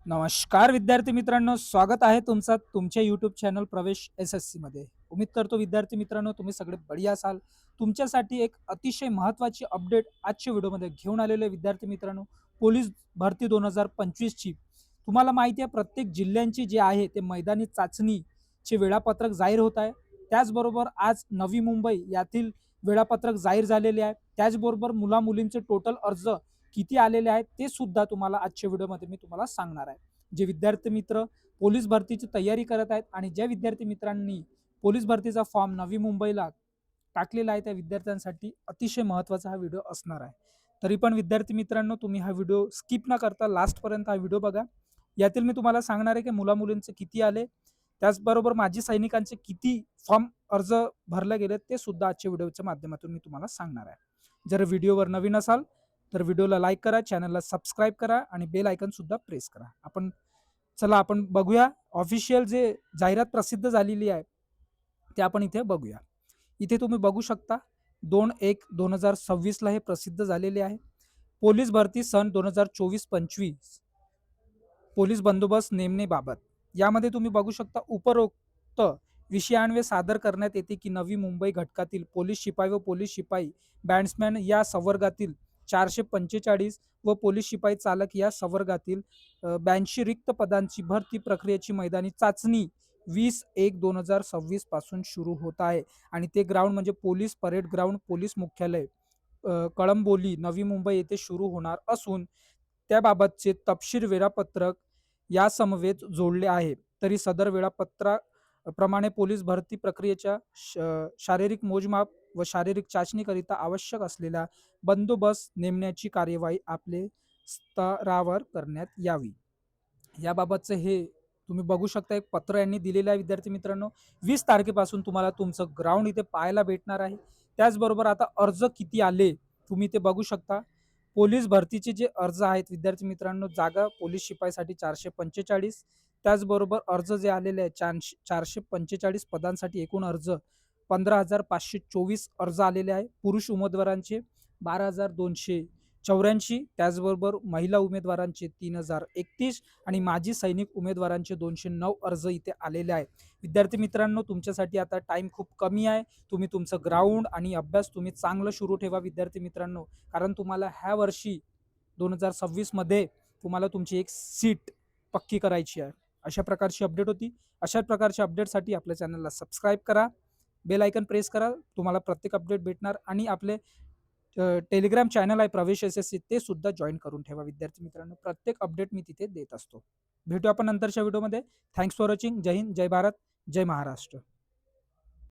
नमस्कार विद्यार्थी मित्रांनो, स्वागत आहे तुमचं तुमच्या यूट्यूब चॅनल प्रवेश SSC मध्ये. उम्मीद करतो विद्यार्थी मित्रांनो तुम्ही सगळे बढिया असाल. तुमच्यासाठी एक अतिशय महत्त्वाची अपडेट आजच्या व्हिडिओमध्ये घेऊन आलेलो आहे विद्यार्थी मित्रांनो. पोलीस भरती 2025 ची तुम्हाला माहिती आहे प्रत्येक जिल्ह्यांची जे आहे ते मैदानी चाचणीचे वेळापत्रक जाहीर होत आहे. त्याचबरोबर आज नवी मुंबई यातील वेळापत्रक जाहीर झालेले आहे. त्याचबरोबर मुला-मुलींचे टोटल अर्ज किती आलेले आहेत ते सुद्धा तुम्हाला आजच्या व्हिडिओमध्ये मी तुम्हाला सांगणार आहे. जे विद्यार्थी मित्र पोलीस भरतीची तयारी करत आहेत आणि ज्या विद्यार्थी मित्रांनी पोलीस भरतीचा फॉर्म नवी मुंबईला टाकलेला आहे त्या विद्यार्थ्यांसाठी अतिशय महत्त्वाचा हा व्हिडिओ असणार आहे. तरी पण विद्यार्थी मित्रांनो तुम्ही हा व्हिडिओ स्किप न करता लास्टपर्यंत हा व्हिडिओ बघा. यातील मी तुम्हाला सांगणार आहे की मुला-मुलींचे किती आले, त्याचबरोबर माजी सैनिकांचे किती फॉर्म अर्ज भरले गेले ते सुद्धा आजच्या व्हिडिओच्या माध्यमातून मी तुम्हाला सांगणार आहे. जर व्हिडिओवर नवीन असाल तर व्हिडिओला लाईक करा, चॅनलला सबस्क्राईब करा आणि बेल आयकन सुद्धा प्रेस करा. आपण बघूया ऑफिशियल जे जाहिरात प्रसिद्ध झालेली आहे ते आपण इथे बघूया. इथे तुम्ही बघू शकता 2/1/2026 ला हे प्रसिद्ध झालेले आहे. पोलीस भरती सन 2024-25 पोलीस बंदोबस्त नेमणेबाबत यामध्ये तुम्ही बघू शकता उपरोक्त विषयान्वये सादर करण्यात येते की नवी मुंबई घटकातील पोलीस शिपाई व पोलीस शिपाई बॅट्समॅन या संवर्गातील 445 व पोलीस शिपाई चालक या संवर्गातील 82 रिक्त पदांची भरती प्रक्रियेची मैदानी चाचणी 20/1/2026 पासून सुरू होत आहे आणि ते ग्राउंड म्हणजे पोलीस परेड ग्राउंड पोलीस मुख्यालय कळंबोली नवी मुंबई येथे सुरू होणार असून त्याबाबतचे तपशील वेळापत्रक या समवेत जोडले आहे. तरी सदर वेळापत्राप्रमाणे पोलीस भरती प्रक्रियेच्या शारीरिक मोजमाप व शारीरिक चाचणीकरिता आवश्यक असलेला बंदोबस्त नेमण्याची कार्यवाही आपले स्तरावर करण्यात यावी. याबाबतचं हे तुम्ही बघू शकता एक पत्र यांनी दिलेलं आहे विद्यार्थी मित्रांनो. 20 तारखेपासून तुम्हाला तुमचं ग्राउंड इथे पाहायला भेटणार आहे. त्याचबरोबर आता अर्ज किती आले तुम्ही ते बघू शकता. पोलीस भरतीचे जे अर्ज आहेत विद्यार्थी मित्रांनो, जागा पोलीस शिपाईसाठी 445, त्याचबरोबर अर्ज जे आलेले आहेत 445 पदांसाठी एकूण अर्ज 15,524 अर्ज आलेले आहे. पुरुष उमेदवारांचे 12,284, त्याचबरोबर महिला उमेदवारांचे 3,031 आणि माजी सैनिक उमेदवारांचे 209 अर्ज इथे आलेले आहेत. विद्यार्थी मित्रांनो तुमच्यासाठी आता टाइम खूप कमी आहे. तुम्ही तुमचं ग्राउंड आणि अभ्यास तुम्ही चांगलं सुरू ठेवा विद्यार्थी मित्रांनो, कारण तुम्हाला ह्या वर्षी 2026 मध्ये तुम्हाला तुमची एक सीट पक्की करायची आहे. अशा प्रकारची अपडेट होती. अशा प्रकारच्या अपडेटसाठी आपल्या चॅनलला सबस्क्राईब करा, बेल आयकन प्रेस करा, तुम्हाला प्रत्येक अपडेट भेटणार आणि आपले टेलिग्राम चॅनल आहे प्रवेश SSC ते सुद्धा जॉईन करून ठेवा विद्यार्थी मित्रांनो. प्रत्येक अपडेट मी तिथे देत असतो. भेटू आपण नंतरच्या व्हिडिओमध्ये. Thanks for watching. जय हिंद, जय भारत, जय महाराष्ट्र.